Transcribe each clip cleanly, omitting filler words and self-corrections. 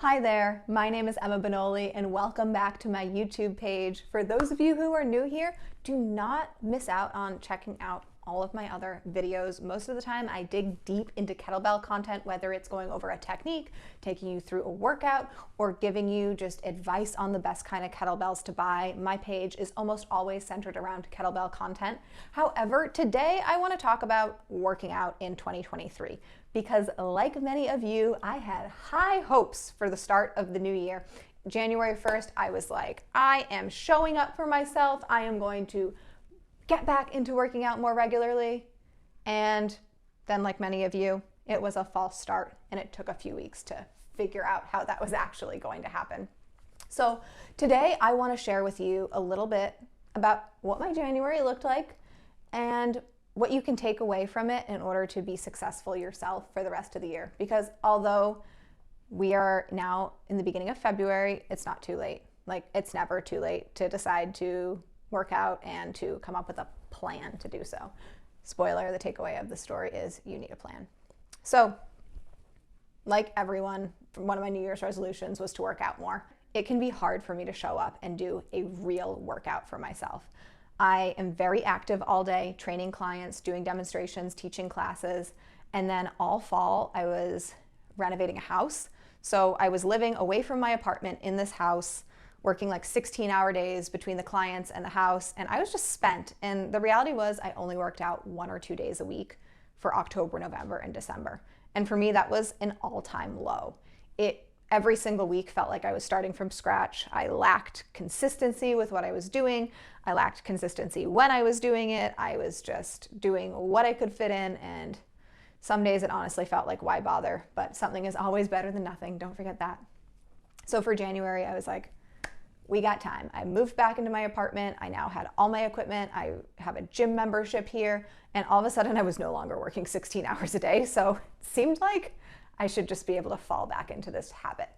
Hi there, my name is Emma Benoli and welcome back to my YouTube page. For those of you who are new here, do not miss out on checking out all of my other videos. Most of the time I dig deep into kettlebell content, whether it's going over a technique, taking you through a workout, or giving you just advice on the best kind of kettlebells to buy. My page is almost always centered around kettlebell content. However, today I want to talk about working out in 2023 because, like many of you, I had high hopes for the start of the new year. January 1st, I was like, I am showing up for myself. I am going to get back into working out more regularly. And then, like many of you, it was a false start and it took a few weeks to figure out how that was actually going to happen. So today I want to share with you a little bit about what my January looked like and what you can take away from it in order to be successful yourself for the rest of the year. Because although we are now in the beginning of February, it's not too late. Like, it's never too late to decide to work out and to come up with a plan to do so. Spoiler, the takeaway of the story is you need a plan. So, like everyone, one of my New Year's resolutions was to work out more. It can be hard for me to show up and do a real workout for myself. I am very active all day, training clients, doing demonstrations, teaching classes, and then all fall I was renovating a house. So I was living away from my apartment in this house, working like 16-hour days between the clients and the house, and I was just spent. And the reality was I only worked out 1 or 2 days a week for October, November, and December. And for me, that was an all-time low. Every single week felt like I was starting from scratch. I lacked consistency with what I was doing. I lacked consistency when I was doing it. I was just doing what I could fit in, and some days it honestly felt like, why bother? But something is always better than nothing. Don't forget that. So for January, I was like, we got time. I moved back into my apartment. I now had all my equipment. I have a gym membership here. And all of a sudden I was no longer working 16 hours a day. So it seemed like I should just be able to fall back into this habit.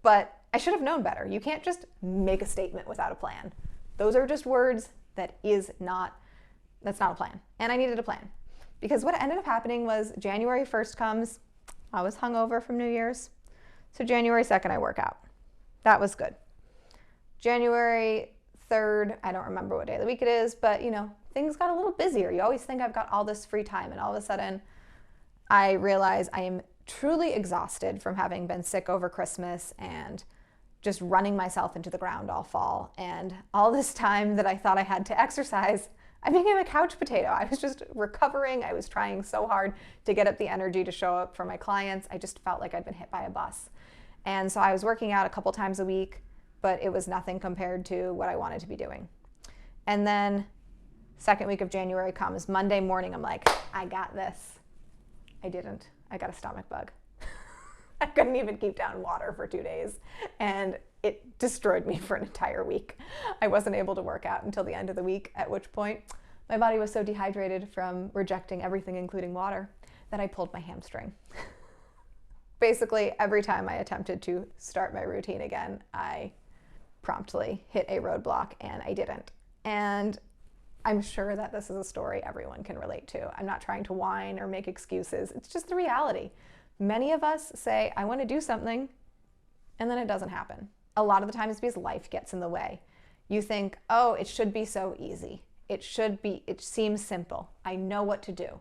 But I should have known better. You can't just make a statement without a plan. Those are just words. That's not a plan. And I needed a plan. Because what ended up happening was January 1st comes, I was hungover from New Year's. So January 2nd, I work out. That was good. January 3rd, I don't remember what day of the week it is, but things got a little busier. You always think I've got all this free time, and all of a sudden I realize I am truly exhausted from having been sick over Christmas and just running myself into the ground all fall. And all this time that I thought I had to exercise, I became a couch potato. I was just recovering. I was trying so hard to get up the energy to show up for my clients. I just felt like I'd been hit by a bus. And so I was working out a couple times a week, but it was nothing compared to what I wanted to be doing. And then second week of January comes. Monday morning, I'm like, I got this. I didn't. I got a stomach bug. I couldn't even keep down water for 2 days, and it destroyed me for an entire week. I wasn't able to work out until the end of the week, at which point my body was so dehydrated from rejecting everything, including water, that I pulled my hamstring. Basically, every time I attempted to start my routine again, I promptly hit a roadblock, and I didn't. And I'm sure that this is a story everyone can relate to. I'm not trying to whine or make excuses. It's just the reality. Many of us say, I want to do something, and then it doesn't happen. A lot of the time it's because life gets in the way. You think, oh, it should be so easy. It seems simple. I know what to do.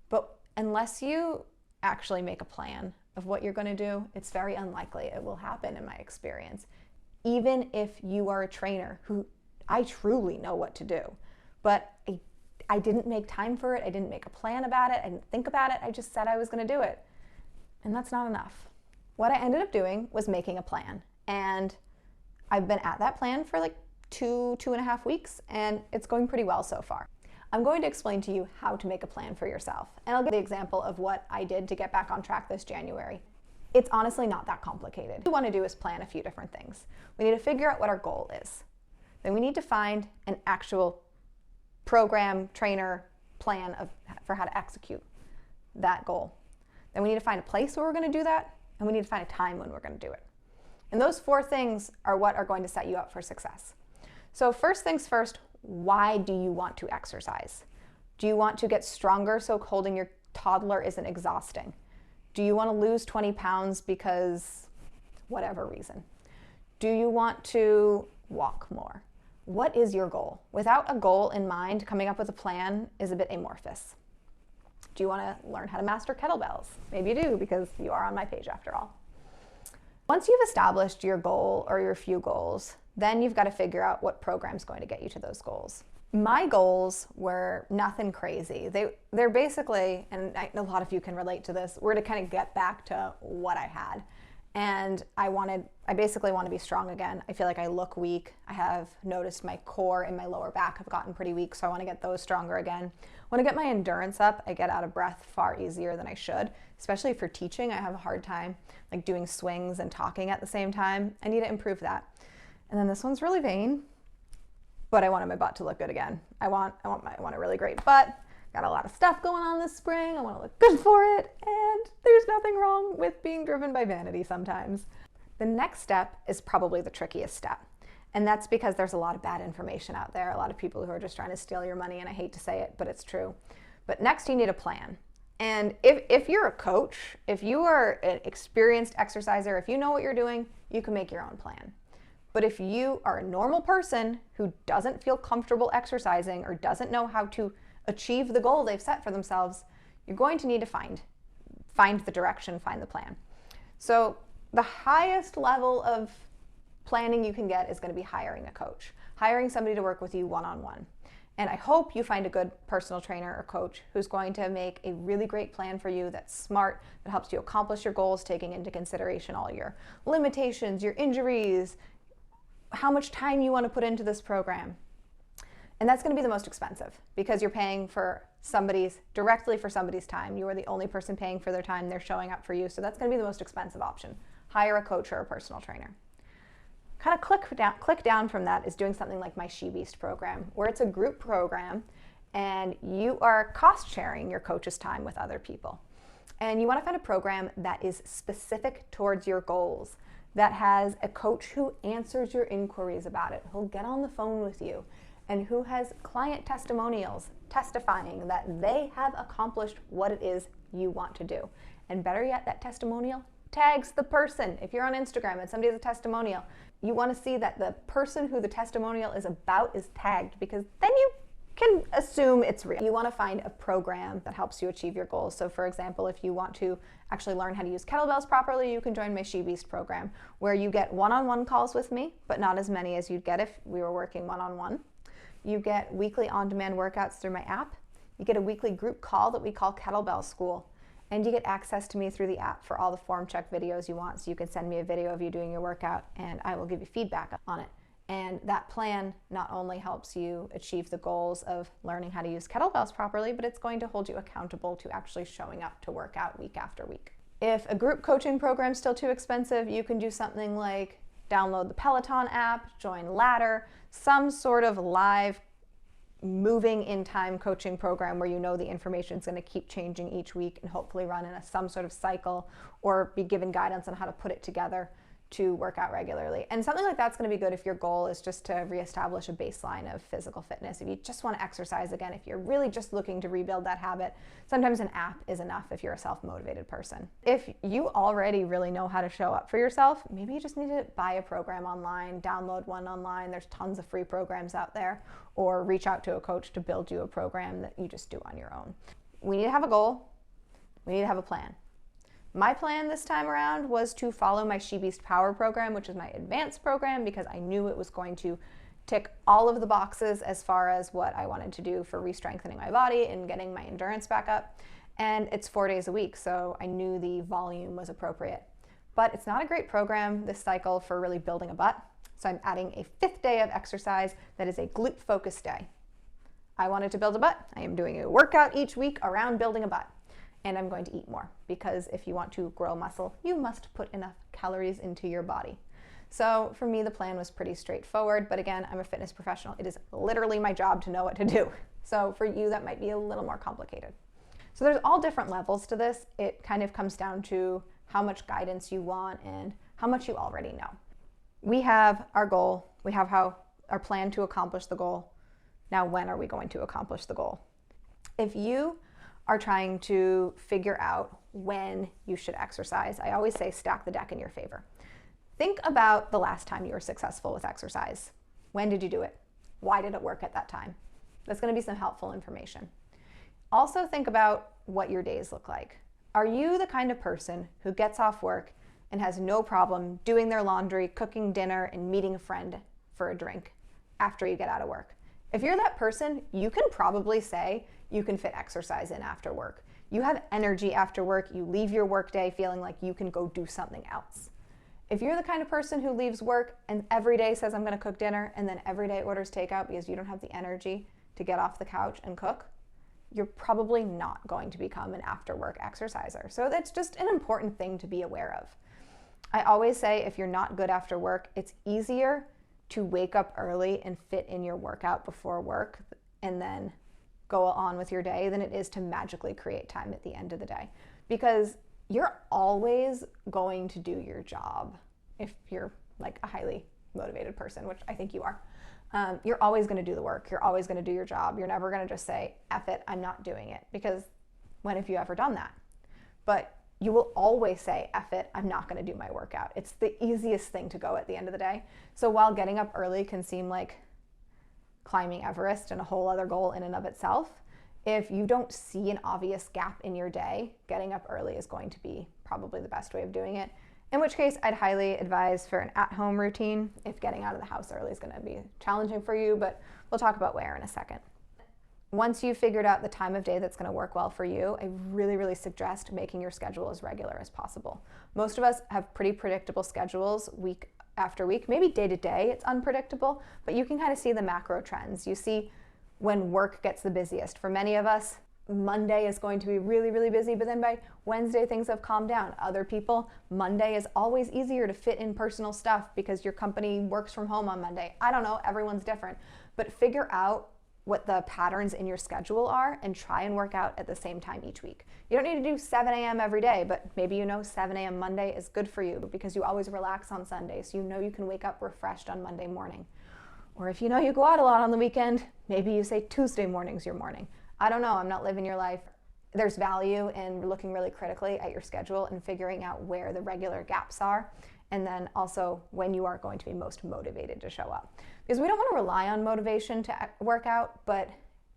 But unless you actually make a plan of what you're going to do, it's very unlikely it will happen, in my experience. Even if you are a trainer who I truly know what to do, but I didn't make time for it. I didn't make a plan about it. I didn't think about it. I just said I was going to do it. And that's not enough. What I ended up doing was making a plan. And I've been at that plan for like 2.5 weeks, and it's going pretty well so far. I'm going to explain to you how to make a plan for yourself. And I'll give the example of what I did to get back on track this January. It's honestly not that complicated. What we want to do is plan a few different things. We need to figure out what our goal is. Then we need to find an actual program, trainer, plan for how to execute that goal. Then we need to find a place where we're going to do that, and we need to find a time when we're going to do it. And those 4 things are what are going to set you up for success. So first things first, why do you want to exercise? Do you want to get stronger so holding your toddler isn't exhausting? Do you want to lose 20 pounds because whatever reason. Do you want to walk more? What is your goal? Without a goal in mind, coming up with a plan is a bit amorphous. Do you want to learn how to master kettlebells? Maybe you do, because you are on my page after all. Once you've established your goal or your few goals, then you've got to figure out what program's going to get you to those goals. My goals were nothing crazy. They're basically, and a lot of you can relate to this, were to kind of get back to what I had. And I basically want to be strong again. I feel like I look weak. I have noticed my core and my lower back have gotten pretty weak, so I want to get those stronger again. When I get my endurance up, I get out of breath far easier than I should, especially for teaching. I have a hard time like doing swings and talking at the same time. I need to improve that. And then this one's really vain, but I wanted my butt to look good again. I want a really great butt. Got a lot of stuff going on this spring. I want to look good for it, and there's nothing wrong with being driven by vanity sometimes. The next step is probably the trickiest step, and that's because there's a lot of bad information out there, a lot of people who are just trying to steal your money, and I hate to say it, but it's true. But next you need a plan. And if you're a coach, if you are an experienced exerciser, if you know what you're doing, you can make your own plan. But if you are a normal person who doesn't feel comfortable exercising or doesn't know how to achieve the goal they've set for themselves, you're going to need to find the direction, find the plan. So the highest level of planning you can get is going to be hiring a coach, hiring somebody to work with you one-on-one. And I hope you find a good personal trainer or coach who's going to make a really great plan for you that's smart, that helps you accomplish your goals, taking into consideration all your limitations, your injuries, how much time you want to put into this program. And that's going to be the most expensive because you're paying directly for somebody's time. You are the only person paying for their time. They're showing up for you. So that's going to be the most expensive option. Hire a coach or a personal trainer. Kind of click down from that is doing something like my She Beast program, where it's a group program and you are cost sharing your coach's time with other people. And you want to find a program that is specific towards your goals, that has a coach who answers your inquiries about it, who'll get on the phone with you, and who has client testimonials testifying that they have accomplished what it is you want to do. And better yet, that testimonial tags the person. If you're on Instagram and somebody has a testimonial, you want to see that the person who the testimonial is about is tagged, because then you can assume it's real. You want to find a program that helps you achieve your goals. So for example, if you want to actually learn how to use kettlebells properly, you can join my She Beast program, where you get one-on-one calls with me, but not as many as you'd get if we were working one-on-one. You get weekly on-demand workouts through my app. You get a weekly group call that we call Kettlebell School. And you get access to me through the app for all the form check videos you want. So you can send me a video of you doing your workout and I will give you feedback on it. And that plan not only helps you achieve the goals of learning how to use kettlebells properly, but it's going to hold you accountable to actually showing up to work out week after week. If a group coaching program is still too expensive, you can do something like download the Peloton app, join Ladder, some sort of live moving in time coaching program where you know the information is going to keep changing each week and hopefully run in some sort of cycle, or be given guidance on how to put it together to work out regularly. And something like that's going to be good if your goal is just to reestablish a baseline of physical fitness. If you just want to exercise again, if you're really just looking to rebuild that habit, sometimes an app is enough if you're a self-motivated person. If you already really know how to show up for yourself, maybe you just need to buy a program online, download one online. There's tons of free programs out there, or reach out to a coach to build you a program that you just do on your own. We need to have a goal. We need to have a plan. My plan this time around was to follow my She Beast Power program, which is my advanced program, because I knew it was going to tick all of the boxes as far as what I wanted to do for re-strengthening my body and getting my endurance back up. And it's 4 days a week, so I knew the volume was appropriate. But it's not a great program this cycle for really building a butt. So I'm adding a 5th day of exercise that is a glute-focused day. I wanted to build a butt. I am doing a workout each week around building a butt. And I'm going to eat more, because if you want to grow muscle, you must put enough calories into your body. So for me, the plan was pretty straightforward, but again, I'm a fitness professional. It is literally my job to know what to do. So for you, that might be a little more complicated. So there's all different levels to this. It kind of comes down to how much guidance you want and how much you already know. We have our goal. We have our plan to accomplish the goal. Now, when are we going to accomplish the goal? If you are trying to figure out when you should exercise, I always say stack the deck in your favor. Think about the last time you were successful with exercise. When did you do it? Why did it work at that time? That's going to be some helpful information. Also think about what your days look like. Are you the kind of person who gets off work and has no problem doing their laundry, cooking dinner, and meeting a friend for a drink after you get out of work? If you're that person, you can probably say you can fit exercise in after work. You have energy after work. You leave your workday feeling like you can go do something else. If you're the kind of person who leaves work and every day says, I'm going to cook dinner, and then every day orders takeout because you don't have the energy to get off the couch and cook, you're probably not going to become an after-work exerciser. So that's just an important thing to be aware of. I always say if you're not good after work, it's easier to wake up early and fit in your workout before work and then go on with your day than it is to magically create time at the end of the day. Because you're always going to do your job if you're like a highly motivated person, which I think you are. You're always going to do the work. You're always going to do your job. You're never going to just say, F it, I'm not doing it. Because when have you ever done that? But you will always say, F it, I'm not going to do my workout. It's the easiest thing to go at the end of the day. So while getting up early can seem like climbing Everest and a whole other goal in and of itself, if you don't see an obvious gap in your day, getting up early is going to be probably the best way of doing it. In which case, I'd highly advise for an at-home routine if getting out of the house early is going to be challenging for you, but we'll talk about where in a second. Once you've figured out the time of day that's going to work well for you, I really suggest making your schedule as regular as possible. Most of us have pretty predictable schedules week after week. Maybe day to day it's unpredictable, but you can kind of see the macro trends. You see when work gets the busiest. For many of us, Monday is going to be really busy, but then by Wednesday things have calmed down. Other people, Monday is always easier to fit in personal stuff because your company works from home on Monday. I don't know, everyone's different, but figure out what the patterns in your schedule are and try and work out at the same time each week. You don't need to do 7 a.m. every day, but maybe you know 7 a.m. Monday is good for you because you always relax on Sunday, so you know you can wake up refreshed on Monday morning. Or if you know you go out a lot on the weekend, maybe you say Tuesday morning's your morning. I don't know, I'm not living your life. There's value in looking really critically at your schedule and figuring out where the regular gaps are, and then also when you are going to be most motivated to show up. Because we don't want to rely on motivation to work out, but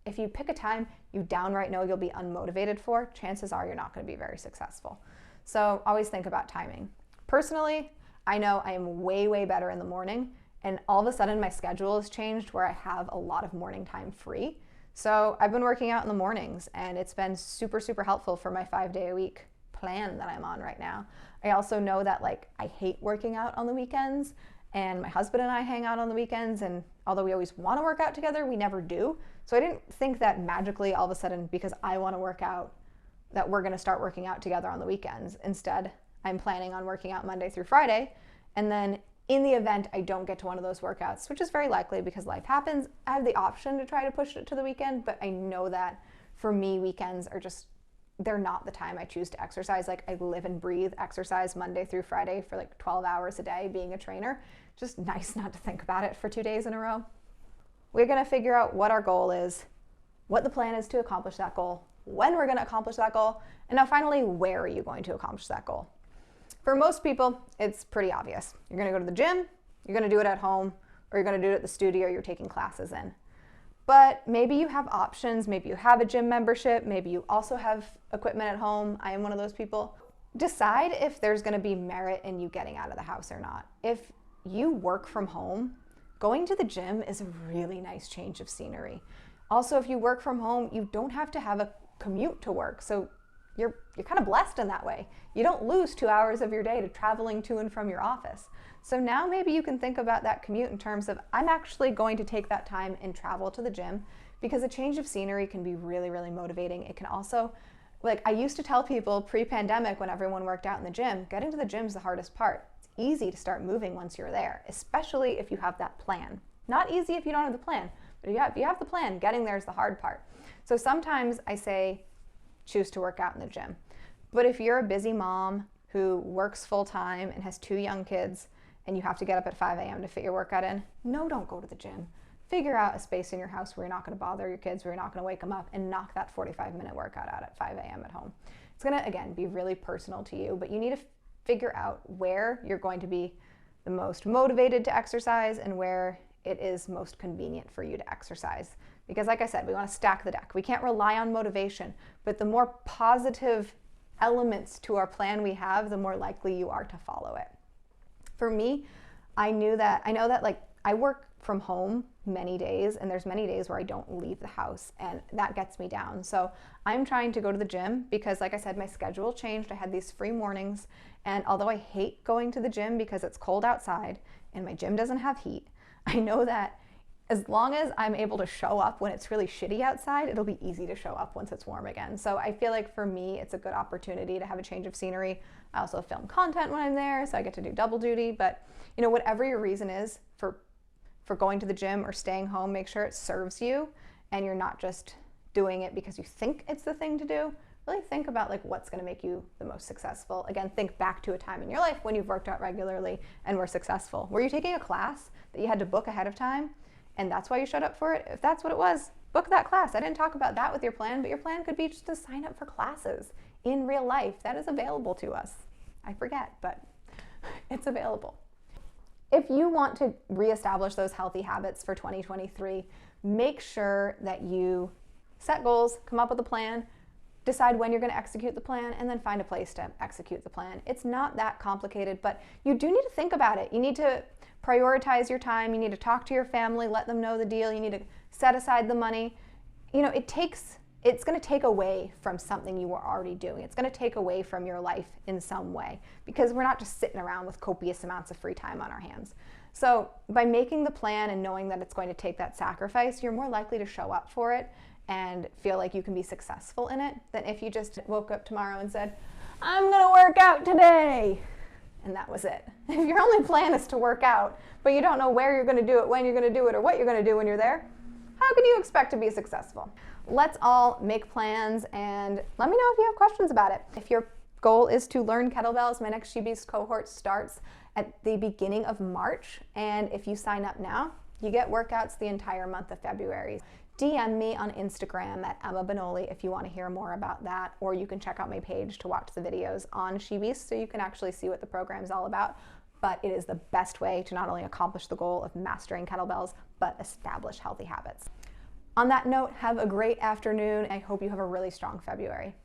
if you pick a time you downright know you'll be unmotivated for, chances are you're not going to be very successful. So always think about timing. Personally, I know I am way better in the morning, and all of a sudden my schedule has changed where I have a lot of morning time free. So I've been working out in the mornings, and it's been super helpful for my 5-day-a-week plan that I'm on right now. I also know that I hate working out on the weekends, and my husband and I hang out on the weekends, and although we always want to work out together, we never do. So I didn't think that magically all of a sudden because I want to work out that we're going to start working out together on the weekends. Instead, I'm planning on working out Monday through Friday, and then in the event I don't get to one of those workouts, which is very likely because life happens, I have the option to try to push it to the weekend, but I know that for me, weekends are they're not the time I choose to exercise. I live and breathe exercise Monday through Friday for 12 hours a day being a trainer. Just nice not to think about it for 2 days in a row. We're gonna figure out what our goal is, what the plan is to accomplish that goal, when we're gonna accomplish that goal, and now finally, where are you going to accomplish that goal? For most people, it's pretty obvious. You're gonna go to the gym, you're gonna do it at home, or you're gonna do it at the studio you're taking classes in. But maybe you have options, maybe you have a gym membership, maybe you also have equipment at home. I am one of those people. Decide if there's gonna be merit in you getting out of the house or not. If you work from home, going to the gym is a really nice change of scenery. Also, if you work from home, you don't have to have a commute to work, so you're kind of blessed in that way. You don't lose 2 hours of your day to traveling to and from your office. So now maybe you can think about that commute in terms of, I'm actually going to take that time and travel to the gym, because a change of scenery can be really motivating. It can also, I used to tell people pre-pandemic when everyone worked out in the gym, getting to the gym is the hardest part. It's easy to start moving once you're there, especially if you have that plan. Not easy if you don't have the plan, but if you have the plan, getting there is the hard part. So sometimes I say, choose to work out in the gym. But if you're a busy mom who works full time and has 2 young kids and you have to get up at 5 a.m. to fit your workout in, no, don't go to the gym. Figure out a space in your house where you're not going to bother your kids, where you're not going to wake them up, and knock that 45-minute workout out at 5 a.m. at home. It's going to, again, be really personal to you, but you need to figure out where you're going to be the most motivated to exercise and where it is most convenient for you to exercise. Because like I said, we want to stack the deck. We can't rely on motivation, but the more positive elements to our plan we have, the more likely you are to follow it. For me, I know that like I work from home many days, and there's many days where I don't leave the house, and that gets me down. So I'm trying to go to the gym because, like I said, my schedule changed. I had these free mornings, and although I hate going to the gym because it's cold outside and my gym doesn't have heat, I know that as long as I'm able to show up when it's really shitty outside, it'll be easy to show up once it's warm again. So I feel like for me, it's a good opportunity to have a change of scenery. I also film content when I'm there, so I get to do double duty. But you know, whatever your reason is for going to the gym or staying home, make sure it serves you and you're not just doing it because you think it's the thing to do. Really think about like what's going to make you the most successful. Again, think back to a time in your life when you've worked out regularly and were successful. Were you taking a class that you had to book ahead of time and that's why you showed up for it? If that's what it was, book that class. I didn't talk about that with your plan, but your plan could be just to sign up for classes in real life. That is available to us. I forget, but it's available. If you want to reestablish those healthy habits for 2023, make sure that you set goals, come up with a plan, decide when you're going to execute the plan, and then find a place to execute the plan. It's not that complicated, but you do need to think about it. You need to prioritize your time. You need to talk to your family, let them know the deal. You need to set aside the money. You know, it's going to take away from something you were already doing. It's going to take away from your life in some way because we're not just sitting around with copious amounts of free time on our hands. So by making the plan and knowing that it's going to take that sacrifice, you're more likely to show up for it and feel like you can be successful in it than if you just woke up tomorrow and said, I'm going to work out today. And that was it. If your only plan is to work out, but you don't know where you're going to do it, when you're going to do it, or what you're going to do when you're there, how can you expect to be successful? Let's all make plans and let me know if you have questions about it. If your goal is to learn kettlebells, my next SheBeast cohort starts at the beginning of March. And if you sign up now, you get workouts the entire month of February. DM me on Instagram at Emma Benoli if you want to hear more about that, or you can check out my page to watch the videos on SheBeast so you can actually see what the program is all about. But it is the best way to not only accomplish the goal of mastering kettlebells, but establish healthy habits. On that note, have a great afternoon. I hope you have a really strong February.